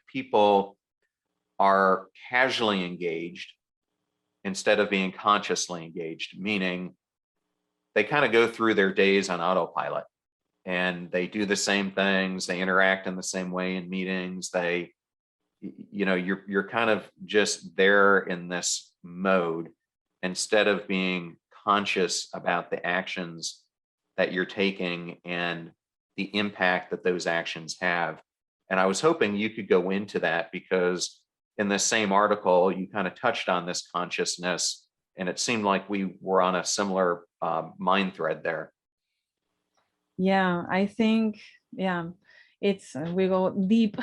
people are casually engaged instead of being consciously engaged, meaning they kind of go through their days on autopilot and they do the same things, they interact in the same way in meetings, you're kind of just there in this mode instead of being conscious about the actions that you're taking and the impact that those actions have. And I was hoping you could go into that, because in this same article, you kind of touched on this consciousness, and it seemed like we were on a similar mind thread there. Yeah, I think, yeah, we go deep,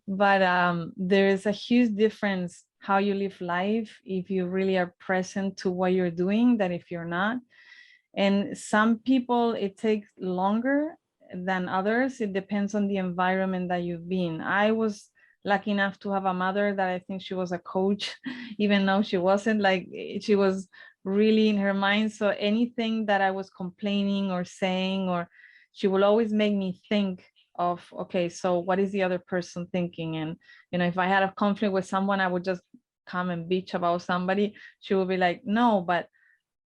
but there is a huge difference how you live life if you really are present to what you're doing than if you're not. And some people, it takes longer than others. It depends on the environment that you've been. I was lucky enough to have a mother that I think she was a coach, even though she wasn't, like, she was really in her mind. So anything that I was complaining or saying, or she will always make me think of, okay, so what is the other person thinking? And, if I had a conflict with someone, I would just come and bitch about somebody. She would be like, no, but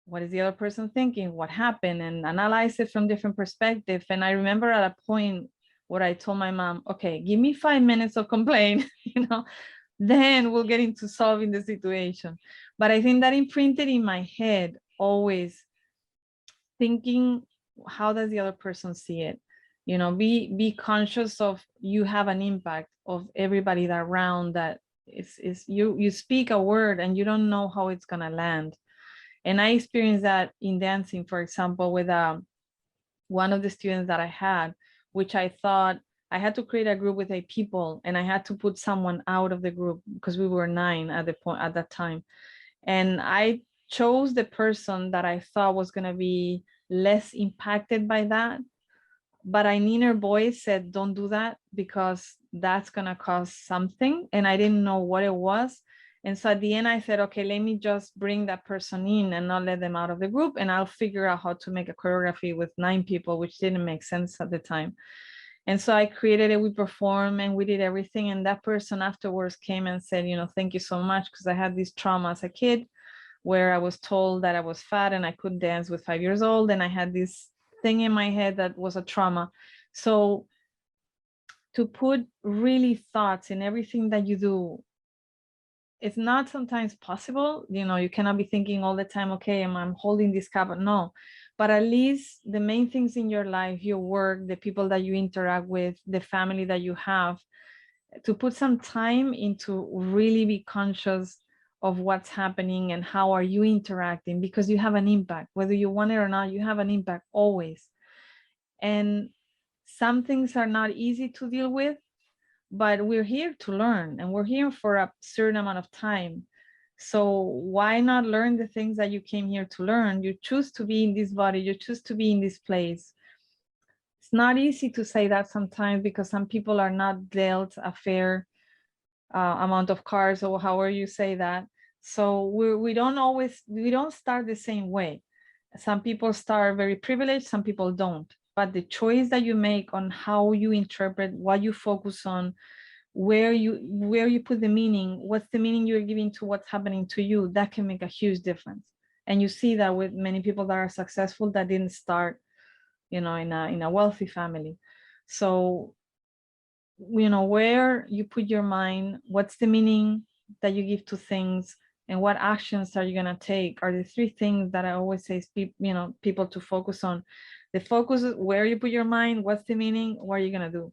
what is the other person thinking? What happened? And analyze it from different perspectives. And I remember at a point where I told my mom, okay, give me 5 minutes of complaint, then we'll get into solving the situation. But I think that imprinted in my head, always thinking, how does the other person see it? Be conscious of, you have an impact of everybody that around, that is you speak a word and you don't know how it's gonna land. And I experienced that in dancing, for example, with one of the students that I had, which I thought I had to create a group with 8 people, and I had to put someone out of the group because we were 9 at that time. And I chose the person that I thought was going to be less impacted by that. But an inner voice said, don't do that, because that's going to cause something. And I didn't know what it was. And so at the end, I said, okay, let me just bring that person in and not let them out of the group. And I'll figure out how to make a choreography with 9 people, which didn't make sense at the time. And so I created it, we performed and we did everything. And that person afterwards came and said, thank you so much, because I had this trauma as a kid where I was told that I was fat and I couldn't dance with 5 years old. And I had this thing in my head that was a trauma. So to put really thoughts in everything that you do, it's not sometimes possible. You cannot be thinking all the time, okay, I'm holding this cup. No, but at least the main things in your life, your work, the people that you interact with, the family that you have, to put some time into really be conscious of what's happening and how are you interacting, because you have an impact, whether you want it or not, you have an impact always. And some things are not easy to deal with, but we're here to learn, and we're here for a certain amount of time. So why not learn the things that you came here to learn? You choose to be in this body, you choose to be in this place. It's not easy to say that sometimes, because some people are not dealt a fair amount of cards, or however you say that. So we don't start the same way. Some people start very privileged, some people don't. But the choice that you make on how you interpret, what you focus on, where you put the meaning, what's the meaning you're giving to what's happening to you, that can make a huge difference. And you see that with many people that are successful that didn't start, in a wealthy family. So, where you put your mind, what's the meaning that you give to things, and what actions are you going to take, are the 3 things that I always say people to focus on. The focus is where you put your mind, what's the meaning, what are you going to do.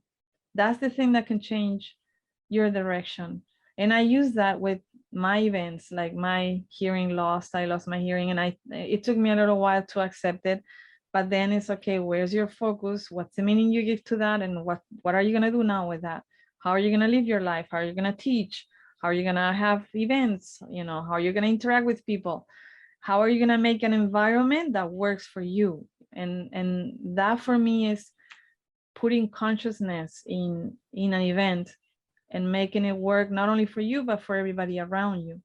That's the thing that can change your direction. And I use that with my events, like my hearing loss. I lost my hearing, and it took me a little while to accept it. But then it's okay, where's your focus? What's the meaning you give to that? And what are you going to do now with that? How are you going to live your life? How are you going to teach? How are you going to have events? How are you going to interact with people? How are you going to make an environment that works for you? And that for me is putting consciousness in an event and making it work not only for you, but for everybody around you.